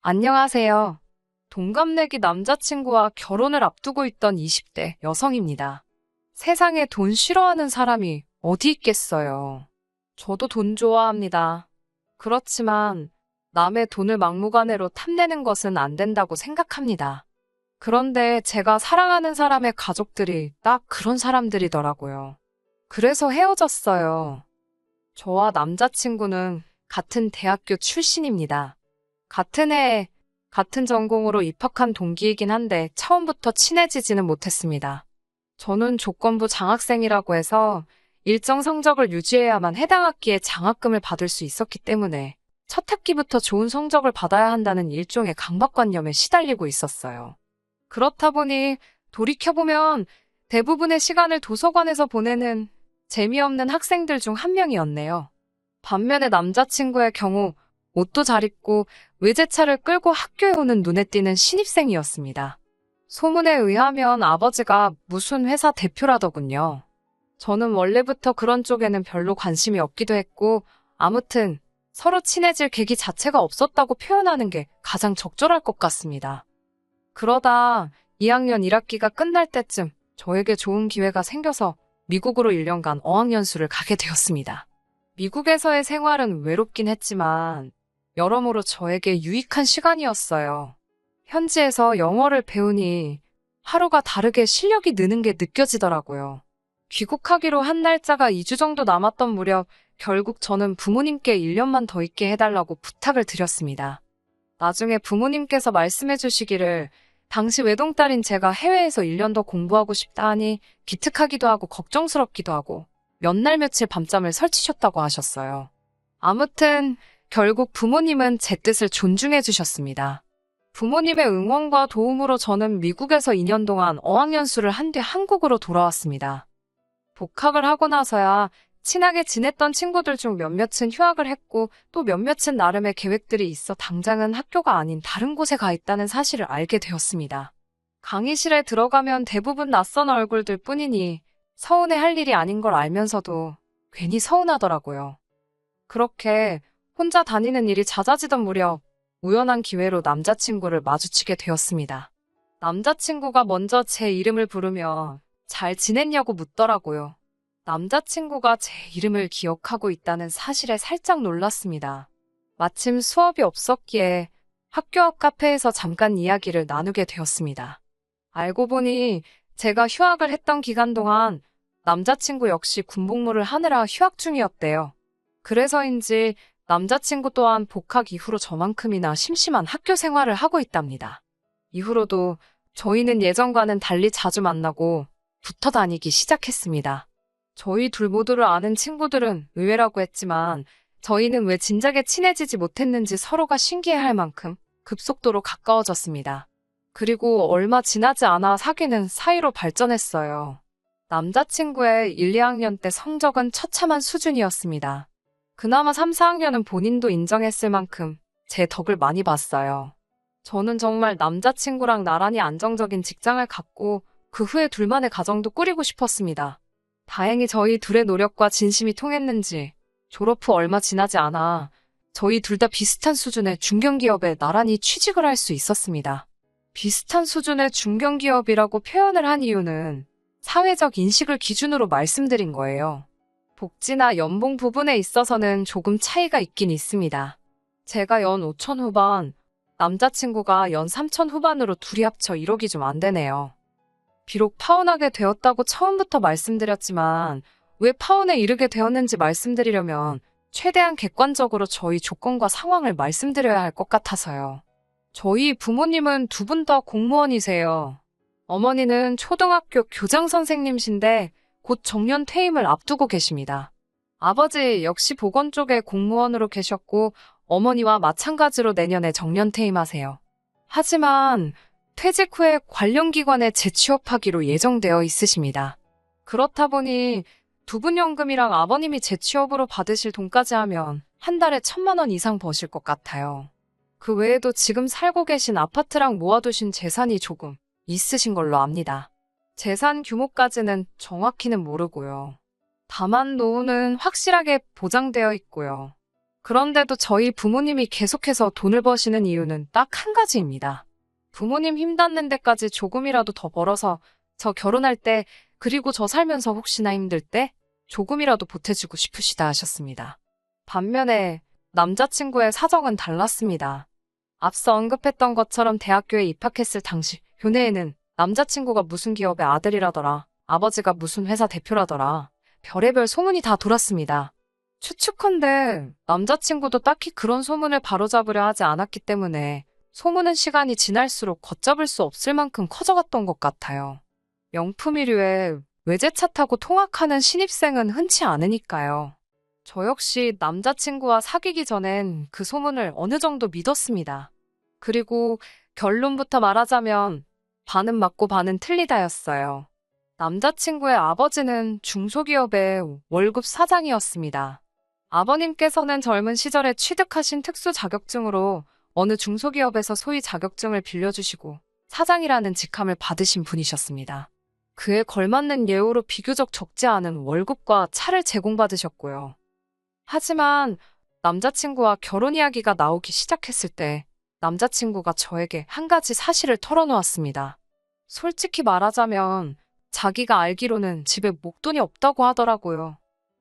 안녕하세요. 동갑내기 남자친구와 결혼을 앞두고 있던 20대 여성입니다. 세상에 돈 싫어하는 사람이 어디 있겠어요. 저도 돈 좋아합니다. 그렇지만 남의 돈을 막무가내로 탐내는 것은 안 된다고 생각합니다. 그런데 제가 사랑하는 사람의 가족들이 딱 그런 사람들이더라고요. 그래서 헤어졌어요. 저와 남자친구는 같은 대학교 출신입니다. 같은 해에 같은 전공으로 입학한 동기이긴 한데 처음부터 친해지지는 못했습니다. 저는 조건부 장학생이라고 해서 일정 성적을 유지해야만 해당 학기에 장학금을 받을 수 있었기 때문에 첫 학기부터 좋은 성적을 받아야 한다는 일종의 강박관념에 시달리고 있었어요. 그렇다 보니 돌이켜보면 대부분의 시간을 도서관에서 보내는 재미없는 학생들 중 한 명이었네요. 반면에 남자친구의 경우 옷도 잘 입고 외제차를 끌고 학교에 오는 눈에 띄는 신입생이었습니다. 소문에 의하면 아버지가 무슨 회사 대표라더군요. 저는 원래부터 그런 쪽에는 별로 관심이 없기도 했고, 아무튼 서로 친해질 계기 자체가 없었다고 표현하는 게 가장 적절할 것 같습니다. 그러다 2학년 1학기가 끝날 때쯤 저에게 좋은 기회가 생겨서 미국으로 1년간 어학연수를 가게 되었습니다. 미국에서의 생활은 외롭긴 했지만 여러모로 저에게 유익한 시간이었어요. 현지에서 영어를 배우니 하루가 다르게 실력이 느는 게 느껴지더라고요. 귀국하기로 한 날짜가 2주 정도 남았던 무렵 결국 저는 부모님께 1년만 더 있게 해달라고 부탁을 드렸습니다. 나중에 부모님께서 말씀해 주시기를 당시 외동딸인 제가 해외에서 1년 더 공부하고 싶다 하니 기특하기도 하고 걱정스럽기도 하고 몇 날 며칠 밤잠을 설치셨다고 하셨어요. 아무튼 결국 부모님은 제 뜻을 존중해 주셨습니다. 부모님의 응원과 도움으로 저는 미국에서 2년 동안 어학연수를 한 뒤 한국으로 돌아왔습니다. 복학을 하고 나서야 친하게 지냈던 친구들 중 몇몇은 휴학을 했고 또 몇몇은 나름의 계획들이 있어 당장은 학교가 아닌 다른 곳에 가 있다는 사실을 알게 되었습니다. 강의실에 들어가면 대부분 낯선 얼굴들 뿐이니 서운해 할 일이 아닌 걸 알면서도 괜히 서운하더라고요. 그렇게 혼자 다니는 일이 잦아지던 무렵 우연한 기회로 남자친구를 마주치게 되었습니다. 남자친구가 먼저 제 이름을 부르며 잘 지냈냐고 묻더라고요. 남자친구가 제 이름을 기억하고 있다는 사실에 살짝 놀랐습니다. 마침 수업이 없었기에 학교 앞 카페에서 잠깐 이야기를 나누게 되었습니다. 알고 보니 제가 휴학을 했던 기간 동안 남자친구 역시 군복무를 하느라 휴학 중이었대요. 그래서인지 남자친구 또한 복학 이후로 저만큼이나 심심한 학교 생활을 하고 있답니다. 이후로도 저희는 예전과는 달리 자주 만나고 붙어 다니기 시작했습니다. 저희 둘 모두를 아는 친구들은 의외라고 했지만 저희는 왜 진작에 친해지지 못했는지 서로가 신기해할 만큼 급속도로 가까워졌습니다. 그리고 얼마 지나지 않아 사귀는 사이로 발전했어요. 남자친구의 1, 2학년 때 성적은 처참한 수준이었습니다. 그나마 3, 4학년은 본인도 인정했을 만큼 제 덕을 많이 봤어요. 저는 정말 남자친구랑 나란히 안정적인 직장을 갖고 그 후에 둘만의 가정도 꾸리고 싶었습니다. 다행히 저희 둘의 노력과 진심이 통했는지 졸업 후 얼마 지나지 않아 저희 둘 다 비슷한 수준의 중견기업에 나란히 취직을 할 수 있었습니다. 비슷한 수준의 중견기업이라고 표현을 한 이유는 사회적 인식을 기준으로 말씀드린 거예요. 복지나 연봉 부분에 있어서는 조금 차이가 있긴 있습니다. 제가 연 5천 후반, 남자친구가 연 3천 후반으로 둘이 합쳐 1억이 좀 안 되네요. 비록 파혼하게 되었다고 처음부터 말씀드렸지만 왜 파혼에 이르게 되었는지 말씀드리려면 최대한 객관적으로 저희 조건과 상황을 말씀드려야 할 것 같아서요. 저희 부모님은 두 분 다 공무원이세요. 어머니는 초등학교 교장 선생님이신데 곧 정년 퇴임을 앞두고 계십니다. 아버지 역시 보건 쪽에 공무원으로 계셨고 어머니와 마찬가지로 내년에 정년 퇴임하세요. 하지만 퇴직 후에 관련 기관에 재취업하기로 예정되어 있으십니다. 그렇다 보니 두 분 연금이랑 아버님이 재취업으로 받으실 돈까지 하면 한 달에 1,000만 원 이상 버실 것 같아요. 그 외에도 지금 살고 계신 아파트랑 모아두신 재산이 조금 있으신 걸로 압니다. 재산 규모까지는 정확히는 모르고요. 다만 노후는 확실하게 보장되어 있고요. 그런데도 저희 부모님이 계속해서 돈을 버시는 이유는 딱 한 가지입니다. 부모님 힘 닿는 데까지 조금이라도 더 벌어서 저 결혼할 때, 그리고 저 살면서 혹시나 힘들 때 조금이라도 보태주고 싶으시다 하셨습니다. 반면에 남자친구의 사정은 달랐습니다. 앞서 언급했던 것처럼 대학교에 입학했을 당시 교내에는 남자친구가 무슨 기업의 아들이라더라, 아버지가 무슨 회사 대표라더라, 별의별 소문이 다 돌았습니다. 추측컨대 남자친구도 딱히 그런 소문을 바로잡으려 하지 않았기 때문에 소문은 시간이 지날수록 걷잡을 수 없을 만큼 커져갔던 것 같아요. 명품이류에 외제차 타고 통학하는 신입생은 흔치 않으니까요. 저 역시 남자친구와 사귀기 전엔 그 소문을 어느 정도 믿었습니다. 그리고 결론부터 말하자면 반은 맞고 반은 틀리다였어요. 남자친구의 아버지는 중소기업의 월급 사장이었습니다. 아버님께서는 젊은 시절에 취득하신 특수 자격증으로 어느 중소기업에서 소위 자격증을 빌려주시고 사장이라는 직함을 받으신 분이셨습니다. 그에 걸맞는 예우로 비교적 적지 않은 월급과 차를 제공받으셨고요. 하지만 남자친구와 결혼 이야기가 나오기 시작했을 때 남자친구가 저에게 한 가지 사실을 털어놓았습니다. 솔직히 말하자면 자기가 알기로는 집에 목돈이 없다고 하더라고요.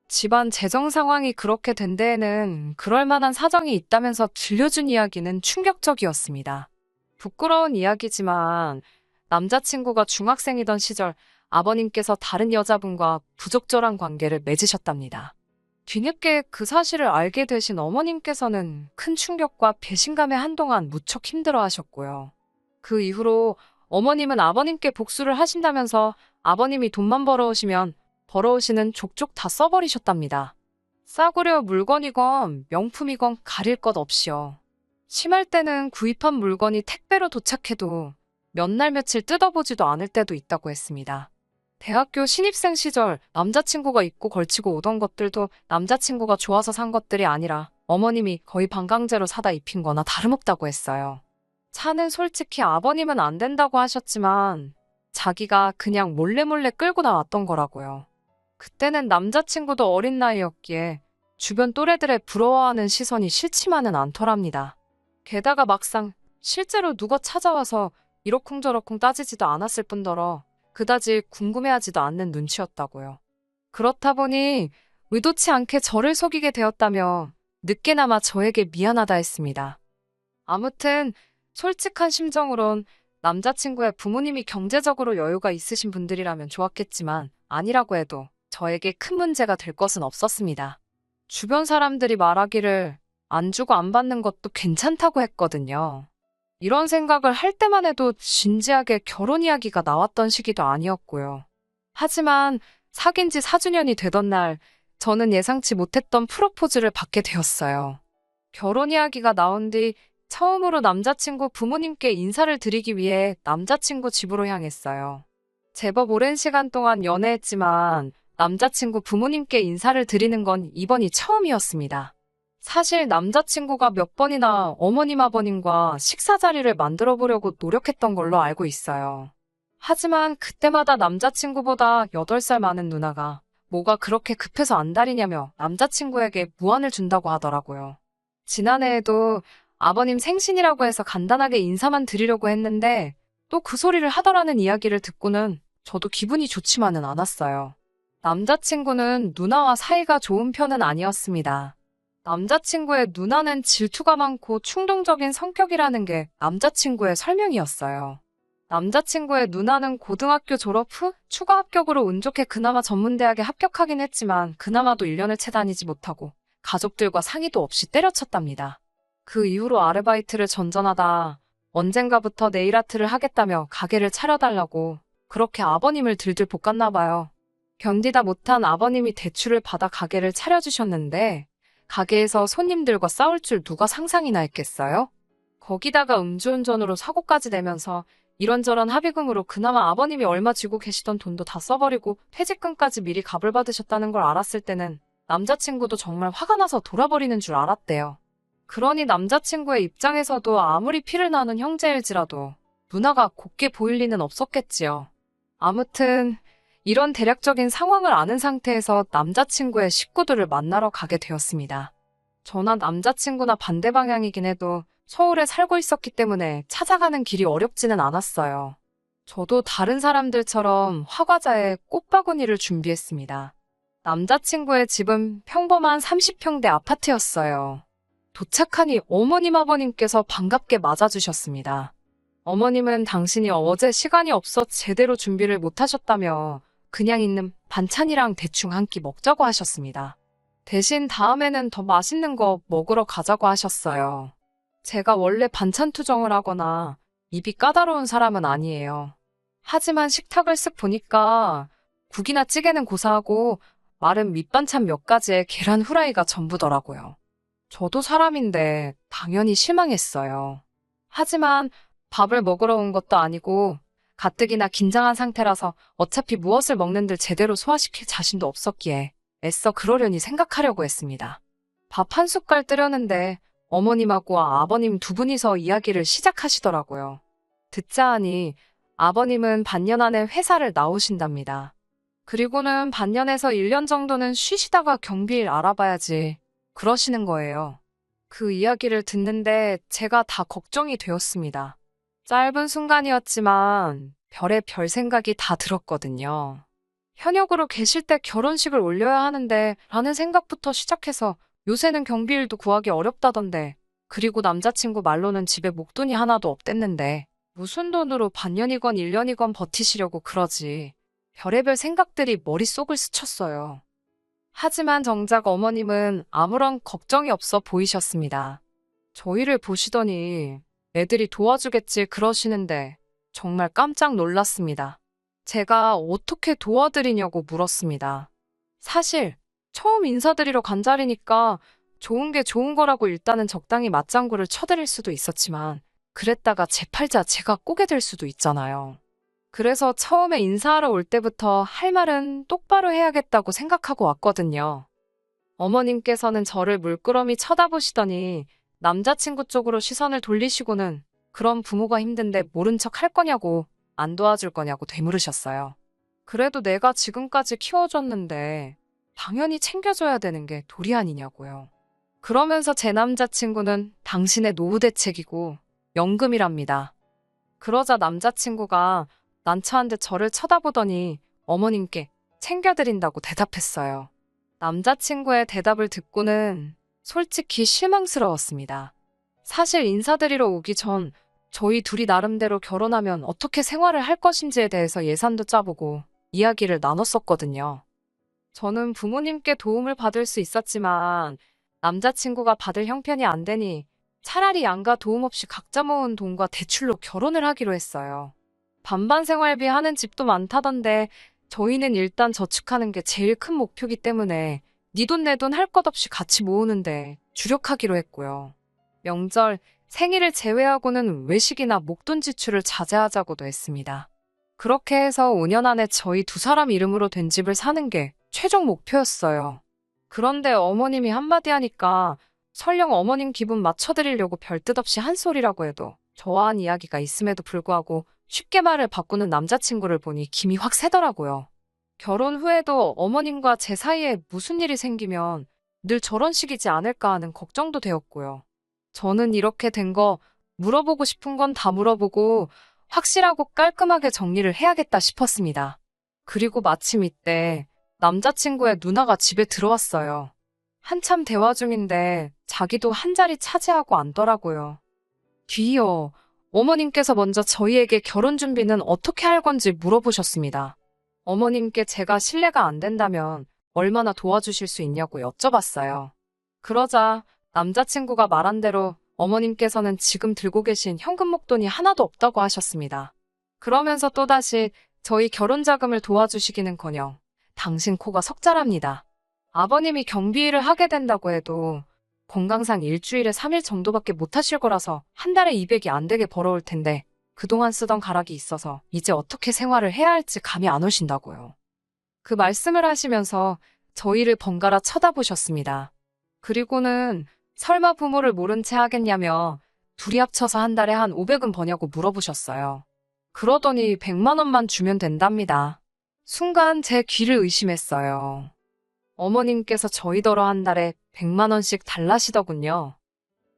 집안 재정 상황이 그렇게 된 데에는 그럴 만한 사정이 있다면서 들려준 이야기는 충격적이었습니다. 부끄러운 이야기지만 남자친구가 중학생이던 시절 아버님께서 다른 여자분과 부적절한 관계를 맺으셨답니다. 뒤늦게 그 사실을 알게 되신 어머님께서는 큰 충격과 배신감에 한동안 무척 힘들어 하셨고요. 그 이후로 어머님은 아버님께 복수를 하신다면서 아버님이 돈만 벌어오시면 벌어오시는 족족 다 써버리셨답니다. 싸구려 물건이건 명품이건 가릴 것 없이요. 심할 때는 구입한 물건이 택배로 도착해도 몇 날 며칠 뜯어보지도 않을 때도 있다고 했습니다. 대학교 신입생 시절 남자친구가 입고 걸치고 오던 것들도 남자친구가 좋아서 산 것들이 아니라 어머님이 거의 반강제로 사다 입힌 거나 다름없다고 했어요. 차는 솔직히 아버님은 안 된다고 하셨지만 자기가 그냥 몰래 끌고 나왔던 거라고요. 그때는 남자친구도 어린 나이였기에 주변 또래들의 부러워하는 시선이 싫지만은 않더랍니다. 게다가 막상 실제로 누가 찾아와서 이러쿵저러쿵 따지지도 않았을 뿐더러 그다지 궁금해하지도 않는 눈치였다고요. 그렇다 보니 의도치 않게 저를 속이게 되었다며 늦게나마 저에게 미안하다 했습니다. 아무튼 솔직한 심정으론 남자친구의 부모님이 경제적으로 여유가 있으신 분들이라면 좋았겠지만 아니라고 해도 저에게 큰 문제가 될 것은 없었습니다. 주변 사람들이 말하기를 안 주고 안 받는 것도 괜찮다고 했거든요. 이런 생각을 할 때만 해도 진지하게 결혼 이야기가 나왔던 시기도 아니었고요. 하지만 사귄 지 4주년이 되던 날 저는 예상치 못했던 프로포즈를 받게 되었어요. 결혼 이야기가 나온 뒤 처음으로 남자친구 부모님께 인사를 드리기 위해 남자친구 집으로 향했어요. 제법 오랜 시간 동안 연애했지만 남자친구 부모님께 인사를 드리는 건 이번이 처음이었습니다. 사실 남자친구가 몇 번이나 어머님 아버님과 식사 자리를 만들어 보려고 노력했던 걸로 알고 있어요. 하지만 그때마다 남자친구보다 8살 많은 누나가 뭐가 그렇게 급해서 안달이냐며 남자친구에게 무안을 준다고 하더라고요. 지난해에도 아버님 생신이라고 해서 간단하게 인사만 드리려고 했는데 또 그 소리를 하더라는 이야기를 듣고는 저도 기분이 좋지만은 않았어요. 남자친구는 누나와 사이가 좋은 편은 아니었습니다. 남자친구의 누나는 질투가 많고 충동적인 성격이라는 게 남자친구의 설명이었어요. 남자친구의 누나는 고등학교 졸업 후 추가 합격으로 운 좋게 그나마 전문대학에 합격하긴 했지만 그나마도 1년을 채 다니지 못하고 가족들과 상의도 없이 때려쳤답니다. 그 이후로 아르바이트를 전전하다 언젠가부터 네일아트를 하겠다며 가게를 차려달라고 그렇게 아버님을 들들 볶았나 봐요. 견디다 못한 아버님이 대출을 받아 가게를 차려주셨는데 가게에서 손님들과 싸울 줄 누가 상상이나 했겠어요? 거기다가 음주운전으로 사고까지 내면서 이런저런 합의금으로 그나마 아버님이 얼마 쥐고 계시던 돈도 다 써버리고 퇴직금까지 미리 값을 받으셨다는 걸 알았을 때는 남자친구도 정말 화가 나서 돌아버리는 줄 알았대요. 그러니 남자친구의 입장에서도 아무리 피를 나는 형제일지라도 누나가 곱게 보일 리는 없었겠지요. 아무튼 이런 대략적인 상황을 아는 상태에서 남자친구의 식구들을 만나러 가게 되었습니다. 저나 남자친구나 반대 방향이긴 해도 서울에 살고 있었기 때문에 찾아가는 길이 어렵지는 않았어요. 저도 다른 사람들처럼 화과자에 꽃바구니를 준비했습니다. 남자친구의 집은 평범한 30평대 아파트였어요. 도착하니 어머님 아버님께서 반갑게 맞아주셨습니다. 어머님은 당신이 어제 시간이 없어 제대로 준비를 못하셨다며 그냥 있는 반찬이랑 대충 한 끼 먹자고 하셨습니다. 대신 다음에는 더 맛있는 거 먹으러 가자고 하셨어요. 제가 원래 반찬 투정을 하거나 입이 까다로운 사람은 아니에요. 하지만 식탁을 쓱 보니까 국이나 찌개는 고사하고 마른 밑반찬 몇 가지에 계란 후라이가 전부더라고요. 저도 사람인데 당연히 실망했어요. 하지만 밥을 먹으러 온 것도 아니고 가뜩이나 긴장한 상태라서 어차피 무엇을 먹는들 제대로 소화시킬 자신도 없었기에 애써 그러려니 생각하려고 했습니다. 밥 한 숟갈 뜨려는데 어머님하고 아버님 두 분이서 이야기를 시작하시더라고요. 듣자 하니 아버님은 반년 안에 회사를 나오신답니다. 그리고는 반년에서 1년 정도는 쉬시다가 경비일 알아봐야지 그러시는 거예요. 그 이야기를 듣는데 제가 다 걱정이 되었습니다. 짧은 순간이었지만 별의 별 생각이 다 들었거든요. 현역으로 계실 때 결혼식을 올려야 하는데 라는 생각부터 시작해서 요새는 경비일도 구하기 어렵다던데, 그리고 남자친구 말로는 집에 목돈이 하나도 없댔는데 무슨 돈으로 반년이건 1년이건 버티시려고 그러지. 별의별 생각들이 머릿속을 스쳤어요. 하지만 정작 어머님은 아무런 걱정이 없어 보이셨습니다. 저희를 보시더니 애들이 도와주겠지 그러시는데 정말 깜짝 놀랐습니다. 제가 어떻게 도와드리냐고 물었습니다. 사실 처음 인사드리러 간 자리니까 좋은 게 좋은 거라고 일단은 적당히 맞장구를 쳐드릴 수도 있었지만 그랬다가 제 팔자 제가 꼬게 될 수도 있잖아요. 그래서 처음에 인사하러 올 때부터 할 말은 똑바로 해야겠다고 생각하고 왔거든요. 어머님께서는 저를 물끄러미 쳐다보시더니 남자친구 쪽으로 시선을 돌리시고는 그럼 부모가 힘든데 모른 척 할 거냐고 안 도와줄 거냐고 되물으셨어요. 그래도 내가 지금까지 키워줬는데 당연히 챙겨줘야 되는 게 도리 아니냐고요. 그러면서 제 남자친구는 당신의 노후 대책이고 연금이랍니다. 그러자 남자친구가 난처한 듯 저를 쳐다보더니 어머님께 챙겨드린다고 대답했어요. 남자친구의 대답을 듣고는 솔직히 실망스러웠습니다. 사실 인사드리러 오기 전 저희 둘이 나름대로 결혼하면 어떻게 생활을 할 것인지에 대해서 예산도 짜보고 이야기를 나눴었거든요. 저는 부모님께 도움을 받을 수 있었지만 남자친구가 받을 형편이 안 되니 차라리 양가 도움 없이 각자 모은 돈과 대출로 결혼을 하기로 했어요. 반반 생활비 하는 집도 많다던데 저희는 일단 저축하는 게 제일 큰 목표이기 때문에 네 돈 내 돈 할 것 없이 같이 모으는데 주력하기로 했고요. 명절, 생일을 제외하고는 외식이나 목돈 지출을 자제하자고도 했습니다. 그렇게 해서 5년 안에 저희 두 사람 이름으로 된 집을 사는 게 최종 목표였어요. 그런데 어머님이 한마디 하니까 설령 어머님 기분 맞춰드리려고 별뜻 없이 한 소리라고 해도 저와 한 이야기가 있음에도 불구하고 쉽게 말을 바꾸는 남자친구를 보니 김이 확 새더라고요. 결혼 후에도 어머님과 제 사이에 무슨 일이 생기면 늘 저런 식이지 않을까 하는 걱정도 되었고요. 저는 이렇게 된 거 물어보고 싶은 건 다 물어보고 확실하고 깔끔하게 정리를 해야겠다 싶었습니다. 그리고 마침 이때 남자친구의 누나가 집에 들어왔어요. 한참 대화 중인데 자기도 한 자리 차지하고 앉더라고요. 뒤이어 어머님께서 먼저 저희에게 결혼 준비는 어떻게 할 건지 물어보셨습니다. 어머님께 제가 신뢰가 안 된다면 얼마나 도와주실 수 있냐고 여쭤봤어요. 그러자 남자친구가 말한 대로 어머님께서는 지금 들고 계신 현금 목돈이 하나도 없다고 하셨습니다. 그러면서 또다시 저희 결혼 자금을 도와주시기는커녕 당신 코가 석자랍니다. 아버님이 경비 일을 하게 된다고 해도 건강상 일주일에 3일 정도밖에 못 하실 거라서 한 달에 200이 안 되게 벌어올 텐데 그동안 쓰던 가락이 있어서 이제 어떻게 생활을 해야 할지 감이 안 오신다고요. 그 말씀을 하시면서 저희를 번갈아 쳐다보셨습니다. 그리고는 설마 부모를 모른 채 하겠냐며 둘이 합쳐서 한 달에 한 500은 버냐고 물어보셨어요. 그러더니 100만 원만 주면 된답니다. 순간 제 귀를 의심했어요. 어머님께서 저희더러 한 달에 100만 원씩 달라시더군요.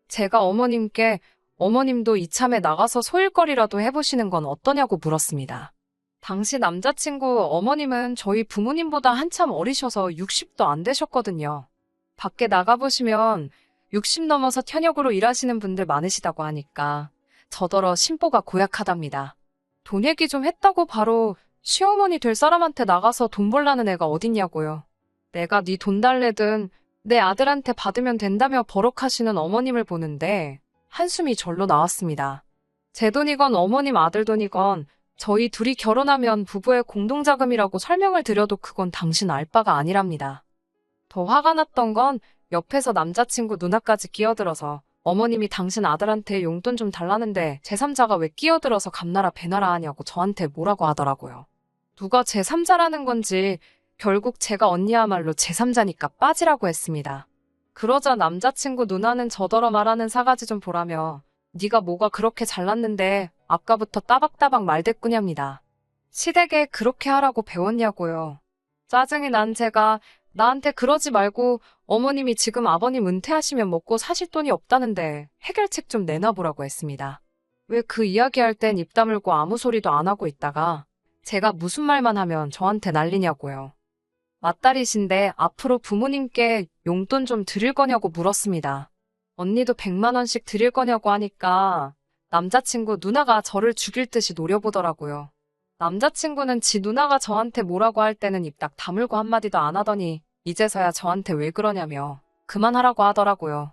제가 어머님께 어머님도 이참에 나가서 소일거리라도 해보시는 건 어떠냐고 물었습니다. 당시 남자친구 어머님은 저희 부모님보다 한참 어리셔서 60도 안 되셨거든요. 밖에 나가보시면 60 넘어서 현역으로 일하시는 분들 많으시다고 하니까 저더러 심보가 고약하답니다. 돈 얘기 좀 했다고 바로 시어머니 될 사람한테 나가서 돈 벌라는 애가 어딨냐고요. 내가 네 돈 달래든 내 아들한테 받으면 된다며 버럭하시는 어머님을 보는데 한숨이 절로 나왔습니다. 제 돈이건 어머님 아들 돈이건 저희 둘이 결혼하면 부부의 공동자금이라고 설명을 드려도 그건 당신 알 바가 아니랍니다. 더 화가 났던 건 옆에서 남자친구 누나까지 끼어들어서 어머님이 당신 아들한테 용돈 좀 달라는데 제3자가 왜 끼어들어서 감나라 배나라 하냐고 저한테 뭐라고 하더라고요. 누가 제3자라는 건지 결국 제가 언니야말로 제3자니까 빠지라고 했습니다. 그러자 남자친구 누나는 저더러 말하는 사가지 좀 보라며 네가 뭐가 그렇게 잘났는데 아까부터 따박따박 말대꾸냐입니다. 시댁에 그렇게 하라고 배웠냐고요. 짜증이 난 제가 나한테 그러지 말고 어머님이 지금 아버님 은퇴하시면 먹고 사실 돈이 없다는데 해결책 좀 내놔보라고 했습니다. 왜 그 이야기할 땐 입 다물고 아무 소리도 안 하고 있다가 제가 무슨 말만 하면 저한테 난리냐고요. 맏딸이신데 앞으로 부모님께 용돈 좀 드릴 거냐고 물었습니다. 언니도 100만 원씩 드릴 거냐고 하니까 남자친구 누나가 저를 죽일 듯이 노려보더라고요. 남자친구는 지 누나가 저한테 뭐라고 할 때는 입 딱 다물고 한마디도 안 하더니 이제서야 저한테 왜 그러냐며 그만하라고 하더라고요.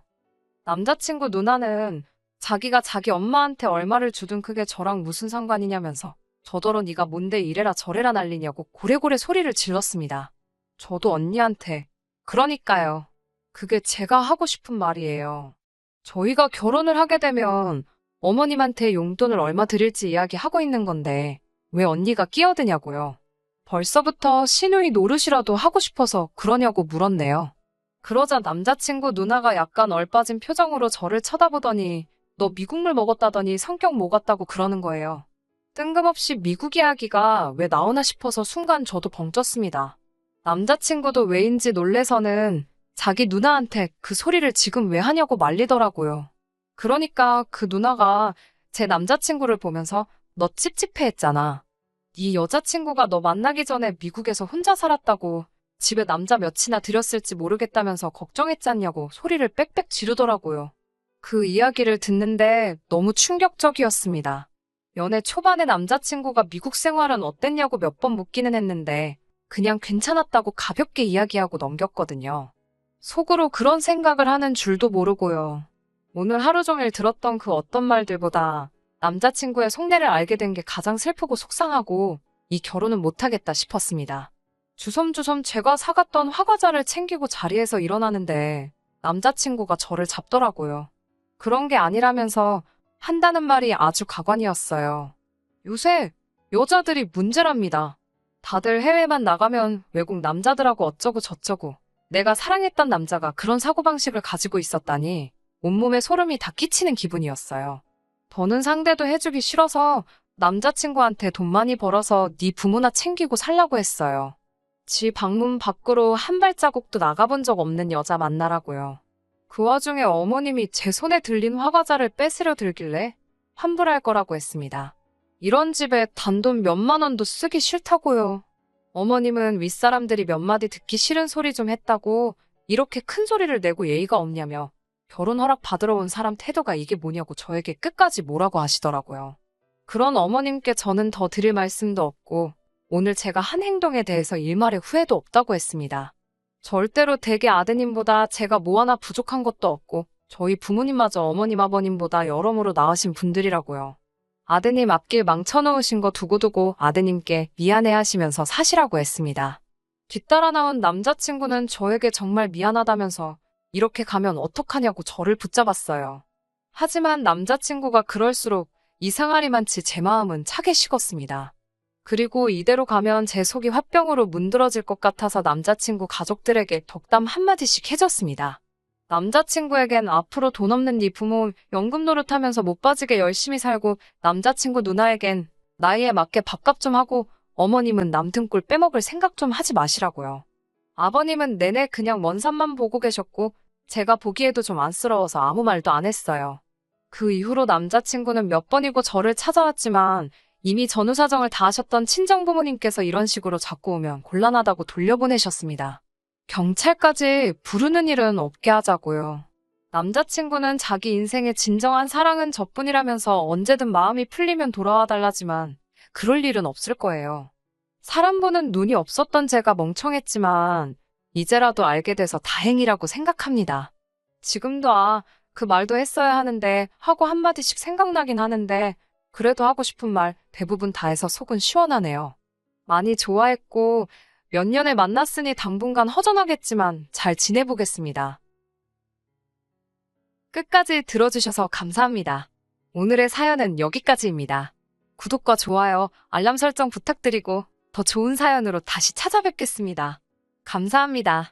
남자친구 누나는 자기가 자기 엄마한테 얼마를 주든 그게 저랑 무슨 상관이냐면서 저더러 네가 뭔데 이래라 저래라 난리냐고 고래고래 소리를 질렀습니다. 저도 언니한테 그러니까요. 그게 제가 하고 싶은 말이에요. 저희가 결혼을 하게 되면 어머님한테 용돈을 얼마 드릴지 이야기하고 있는 건데 왜 언니가 끼어드냐고요. 벌써부터 시누이 노릇이라도 하고 싶어서 그러냐고 물었네요. 그러자 남자친구 누나가 약간 얼빠진 표정으로 저를 쳐다보더니 너 미국물 먹었다더니 성격 뭐 같다고 그러는 거예요. 뜬금없이 미국 이야기가 왜 나오나 싶어서 순간 저도 벙쪘습니다. 남자친구도 왜인지 놀래서는 자기 누나한테 그 소리를 지금 왜 하냐고 말리더라고요. 그러니까 그 누나가 제 남자친구를 보면서 너 찝찝해 했잖아. 네 여자친구가 너 만나기 전에 미국에서 혼자 살았다고 집에 남자 몇이나 들였을지 모르겠다면서 걱정했잖냐고 소리를 빽빽 지르더라고요. 그 이야기를 듣는데 너무 충격적이었습니다. 연애 초반에 남자친구가 미국 생활은 어땠냐고 몇 번 묻기는 했는데 그냥 괜찮았다고 가볍게 이야기하고 넘겼거든요. 속으로 그런 생각을 하는 줄도 모르고요. 오늘 하루 종일 들었던 그 어떤 말들보다 남자친구의 속내를 알게 된 게 가장 슬프고 속상하고 이 결혼은 못하겠다 싶었습니다. 주섬주섬 제가 사갔던 화과자를 챙기고 자리에서 일어나는데 남자친구가 저를 잡더라고요. 그런 게 아니라면서 한다는 말이 아주 가관이었어요. 요새 여자들이 문제랍니다. 다들 해외만 나가면 외국 남자들하고 어쩌고 저쩌고 내가 사랑했던 남자가 그런 사고방식을 가지고 있었다니 온몸에 소름이 다 끼치는 기분이었어요. 버는 상대도 해주기 싫어서 남자친구한테 돈 많이 벌어서 네 부모나 챙기고 살라고 했어요. 지 방문 밖으로 한 발자국도 나가본 적 없는 여자 만나라고요. 그 와중에 어머님이 제 손에 들린 화과자를 뺏으려 들길래 환불할 거라고 했습니다. 이런 집에 단돈 몇만 원도 쓰기 싫다고요. 어머님은 윗사람들이 몇 마디 듣기 싫은 소리 좀 했다고 이렇게 큰 소리를 내고 예의가 없냐며 결혼 허락 받으러 온 사람 태도가 이게 뭐냐고 저에게 끝까지 뭐라고 하시더라고요. 그런 어머님께 저는 더 드릴 말씀도 없고 오늘 제가 한 행동에 대해서 일말의 후회도 없다고 했습니다. 절대로 대개 아드님보다 제가 뭐 하나 부족한 것도 없고 저희 부모님마저 어머님 아버님보다 여러모로 나으신 분들이라고요. 아드님 앞길 망쳐놓으신 거 두고두고 아드님께 미안해하시면서 사시라고 했습니다. 뒤따라 나온 남자친구는 저에게 정말 미안하다면서 이렇게 가면 어떡하냐고 저를 붙잡았어요. 하지만 남자친구가 그럴수록 이상하리만치 제 마음은 차게 식었습니다. 그리고 이대로 가면 제 속이 화병으로 문드러질 것 같아서 남자친구 가족들에게 덕담 한마디씩 해줬습니다. 남자친구에겐 앞으로 돈 없는 네 부모 연금 노릇하면서 못 빠지게 열심히 살고 남자친구 누나에겐 나이에 맞게 밥값 좀 하고 어머님은 남 등골 빼먹을 생각 좀 하지 마시라고요. 아버님은 내내 그냥 먼 산만 보고 계셨고, 제가 보기에도 좀 안쓰러워서 아무 말도 안 했어요. 그 이후로 남자친구는 몇 번이고 저를 찾아왔지만 이미 전후 사정을 다 아셨던 친정부모님께서 이런 식으로 자꾸 오면 곤란하다고 돌려보내셨습니다. 경찰까지 부르는 일은 없게 하자고요. 남자친구는 자기 인생의 진정한 사랑은 저뿐이라면서 언제든 마음이 풀리면 돌아와 달라지만 그럴 일은 없을 거예요. 사람 보는 눈이 없었던 제가 멍청했지만 이제라도 알게 돼서 다행이라고 생각합니다. 지금도 그 말도 했어야 하는데 하고 한마디씩 생각나긴 하는데 그래도 하고 싶은 말 대부분 다 해서 속은 시원하네요. 많이 좋아했고 몇 년을 만났으니 당분간 허전하겠지만 잘 지내보겠습니다. 끝까지 들어주셔서 감사합니다. 오늘의 사연은 여기까지입니다. 구독과 좋아요, 알람 설정 부탁드리고 더 좋은 사연으로 다시 찾아뵙겠습니다. 감사합니다.